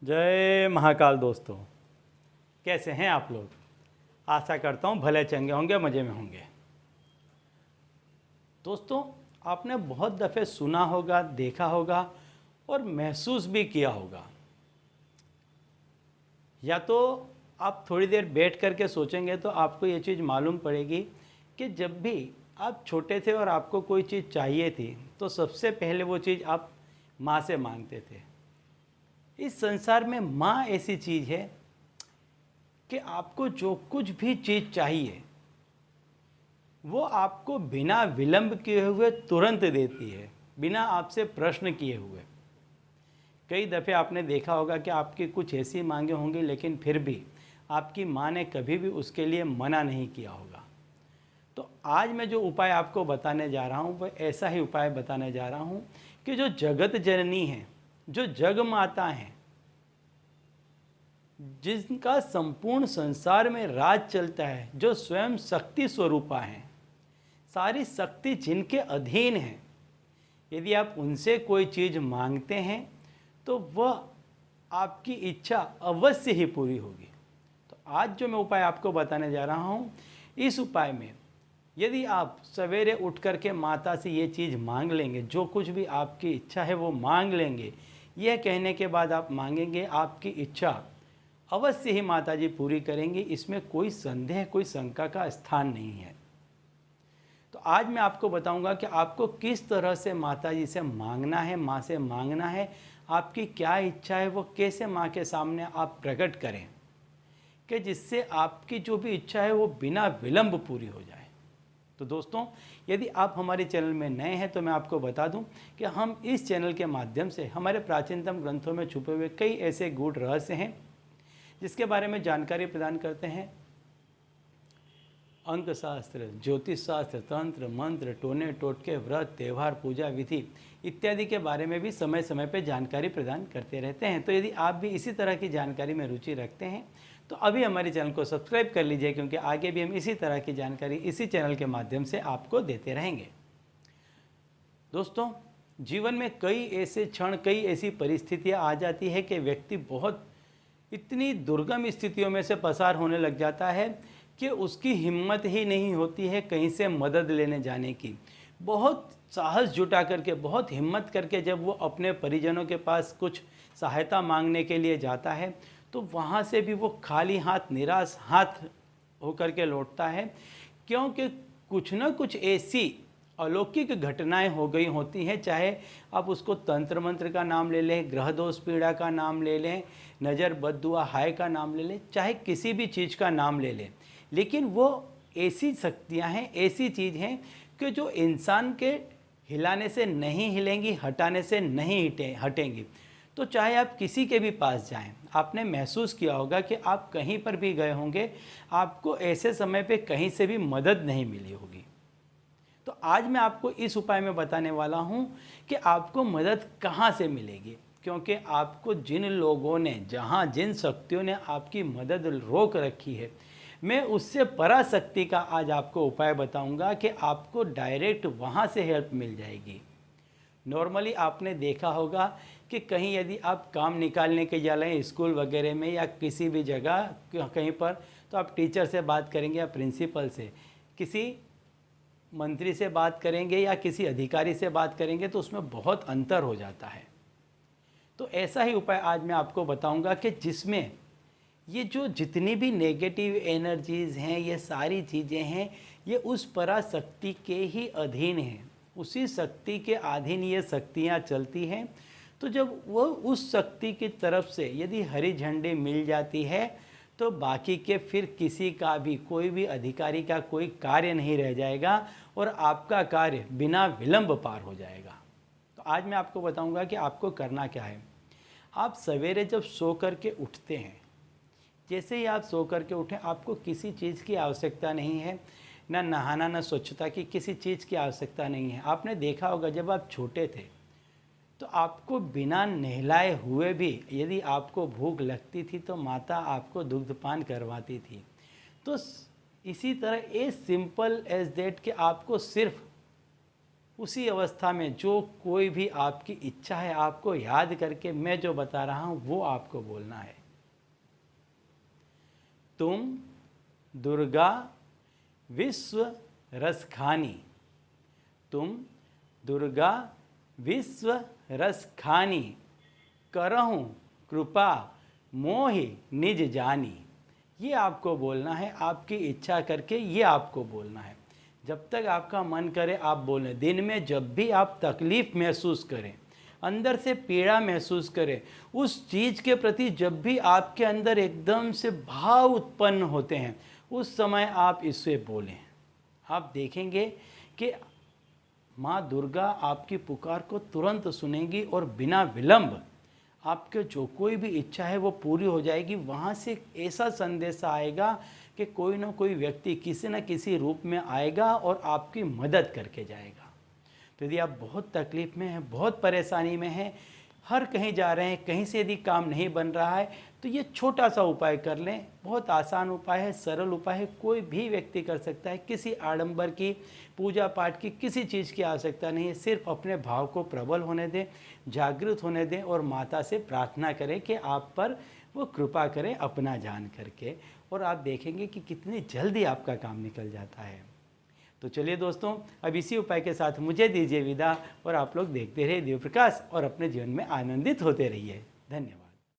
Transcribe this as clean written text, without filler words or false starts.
जय महाकाल दोस्तों, कैसे हैं आप लोग। आशा करता हूँ भले चंगे होंगे, मज़े में होंगे। दोस्तों, आपने बहुत दफ़े सुना होगा, देखा होगा और महसूस भी किया होगा। या तो आप थोड़ी देर बैठ करके सोचेंगे तो आपको ये चीज़ मालूम पड़ेगी कि जब भी आप छोटे थे और आपको कोई चीज़ चाहिए थी तो सबसे पहले वो चीज़ आप माँ से मांगते थे। इस संसार में माँ ऐसी चीज़ है कि आपको जो कुछ भी चीज़ चाहिए वो आपको बिना विलंब किए हुए तुरंत देती है, बिना आपसे प्रश्न किए हुए। कई दफ़े आपने देखा होगा कि आपकी कुछ ऐसी मांगे होंगी लेकिन फिर भी आपकी माँ ने कभी भी उसके लिए मना नहीं किया होगा। तो आज मैं जो उपाय आपको बताने जा रहा हूँ वह ऐसा ही उपाय बताने जा रहा हूँ कि जो जगत जननी है, जो जग माता हैं, जिनका संपूर्ण संसार में राज चलता है, जो स्वयं शक्ति स्वरूपा हैं, सारी शक्ति जिनके अधीन है, यदि आप उनसे कोई चीज़ मांगते हैं तो वह आपकी इच्छा अवश्य ही पूरी होगी। तो आज जो मैं उपाय आपको बताने जा रहा हूँ, इस उपाय में यदि आप सवेरे उठ करके माता से ये चीज़ मांग लेंगे, जो कुछ भी आपकी इच्छा है वो मांग लेंगे, यह कहने के बाद आप मांगेंगे, आपकी इच्छा अवश्य ही माता जी पूरी करेंगी। इसमें कोई संदेह, कोई शंका का स्थान नहीं है। तो आज मैं आपको बताऊंगा कि आपको किस तरह से माता जी से मांगना है, माँ से मांगना है, आपकी क्या इच्छा है वो कैसे माँ के सामने आप प्रकट करें कि जिससे आपकी जो भी इच्छा है वो बिना विलंब पूरी हो जाए। तो दोस्तों, यदि आप हमारे चैनल में नए हैं तो मैं आपको बता दूं कि हम इस चैनल के माध्यम से हमारे प्राचीनतम ग्रंथों में छुपे हुए कई ऐसे गूढ़ रहस्य हैं जिसके बारे में जानकारी प्रदान करते हैं। अंक शास्त्र, ज्योतिष शास्त्र, तंत्र मंत्र, टोने टोटके, व्रत, त्यौहार, पूजा विधि इत्यादि के बारे में भी समय समय पर जानकारी प्रदान करते रहते हैं। तो यदि आप भी इसी तरह की जानकारी में रुचि रखते हैं तो अभी हमारे चैनल को सब्सक्राइब कर लीजिए, क्योंकि आगे भी हम इसी तरह की जानकारी इसी चैनल के माध्यम से आपको देते रहेंगे। दोस्तों, जीवन में कई ऐसे क्षण, कई ऐसी परिस्थितियां आ जाती है कि व्यक्ति बहुत इतनी दुर्गम स्थितियों में से पसार होने लग जाता है कि उसकी हिम्मत ही नहीं होती है कहीं से मदद लेने जाने की। बहुत साहस जुटा करके, बहुत हिम्मत करके जब वो अपने परिजनों के पास कुछ सहायता मांगने के लिए जाता है तो वहाँ से भी वो खाली हाथ, निराश हाथ होकर के लौटता है, क्योंकि कुछ न कुछ ऐसी अलौकिक घटनाएं हो गई होती हैं। चाहे आप उसको तंत्र मंत्र का नाम ले लें, ग्रह दोष पीड़ा का नाम ले लें, नज़र बद्दुआ हाय का नाम ले लें, चाहे किसी भी चीज़ का नाम ले लें, लेकिन वो ऐसी शक्तियां हैं, ऐसी चीज़ हैं कि जो इंसान के हिलाने से नहीं हिलेंगी, हटाने से नहीं हटेंगी। तो चाहे आप किसी के भी पास जाएं, आपने महसूस किया होगा कि आप कहीं पर भी गए होंगे, आपको ऐसे समय पे कहीं से भी मदद नहीं मिली होगी। तो आज मैं आपको इस उपाय में बताने वाला हूं कि आपको मदद कहां से मिलेगी, क्योंकि आपको जिन लोगों ने, जहां जिन शक्तियों ने आपकी मदद रोक रखी है, मैं उससे पराशक्ति का आज आपको उपाय बताऊंगा कि आपको डायरेक्ट वहां से हेल्प मिल जाएगी। नॉर्मली आपने देखा होगा कि कहीं यदि आप काम निकालने के जा रहे हैं स्कूल वगैरह में या किसी भी जगह कहीं पर, तो आप टीचर से बात करेंगे या प्रिंसिपल से, किसी मंत्री से बात करेंगे या किसी अधिकारी से बात करेंगे, तो उसमें बहुत अंतर हो जाता है। तो ऐसा ही उपाय आज मैं आपको बताऊंगा कि जिसमें ये जो जितनी भी नेगेटिव एनर्जीज़ हैं, ये सारी चीज़ें हैं, ये उस पराशक्ति के ही अधीन हैं, उसी शक्ति के अधीन ये शक्तियाँ चलती हैं। तो जब वो उस शक्ति की तरफ से यदि हरी झंडी मिल जाती है तो बाकी के फिर किसी का भी, कोई भी अधिकारी का कोई कार्य नहीं रह जाएगा और आपका कार्य बिना विलंब पार हो जाएगा। तो आज मैं आपको बताऊंगा कि आपको करना क्या है। आप सवेरे जब सो कर के उठते हैं, जैसे ही आप सो कर के उठें, आपको किसी चीज़ की आवश्यकता नहीं है, ना नहाना, ना स्वच्छता की किसी चीज़ की आवश्यकता नहीं है। आपने देखा होगा जब आप छोटे थे तो आपको बिना नहलाए हुए भी यदि आपको भूख लगती थी तो माता आपको दुग्धपान करवाती थी। तो इसी तरह ए सिंपल एज दैट कि आपको सिर्फ उसी अवस्था में जो कोई भी आपकी इच्छा है आपको याद करके मैं जो बता रहा हूँ वो आपको बोलना है। तुम दुर्गा विश्व रस खानी, तुम दुर्गा विश्व रस खानी, करहूँ कृपा मोहि निज जानी। ये आपको बोलना है, आपकी इच्छा करके ये आपको बोलना है। जब तक आपका मन करे आप बोलें। दिन में जब भी आप तकलीफ़ महसूस करें, अंदर से पीड़ा महसूस करें, उस चीज़ के प्रति जब भी आपके अंदर एकदम से भाव उत्पन्न होते हैं, उस समय आप इससे बोलें। आप देखेंगे कि माँ दुर्गा आपकी पुकार को तुरंत सुनेंगी और बिना विलंब आपके जो कोई भी इच्छा है वो पूरी हो जाएगी। वहाँ से ऐसा संदेश आएगा कि कोई ना कोई व्यक्ति किसी न किसी रूप में आएगा और आपकी मदद करके जाएगा। तो यदि आप बहुत तकलीफ़ में हैं, बहुत परेशानी में हैं, हर कहीं जा रहे हैं, कहीं से यदि काम नहीं बन रहा है, तो ये छोटा सा उपाय कर लें। बहुत आसान उपाय है, सरल उपाय है, कोई भी व्यक्ति कर सकता है। किसी आडंबर की, पूजा पाठ की, किसी चीज़ की आवश्यकता नहीं है। सिर्फ अपने भाव को प्रबल होने दें, जागृत होने दें और माता से प्रार्थना करें कि आप पर वो कृपा करें अपना जान करके, और आप देखेंगे कि कितनी जल्दी आपका काम निकल जाता है। तो चलिए दोस्तों, अब इसी उपाय के साथ मुझे दीजिए विदा और आप लोग देखते रहिए दिव्य प्रकाश और अपने जीवन में आनंदित होते रहिए। धन्यवाद।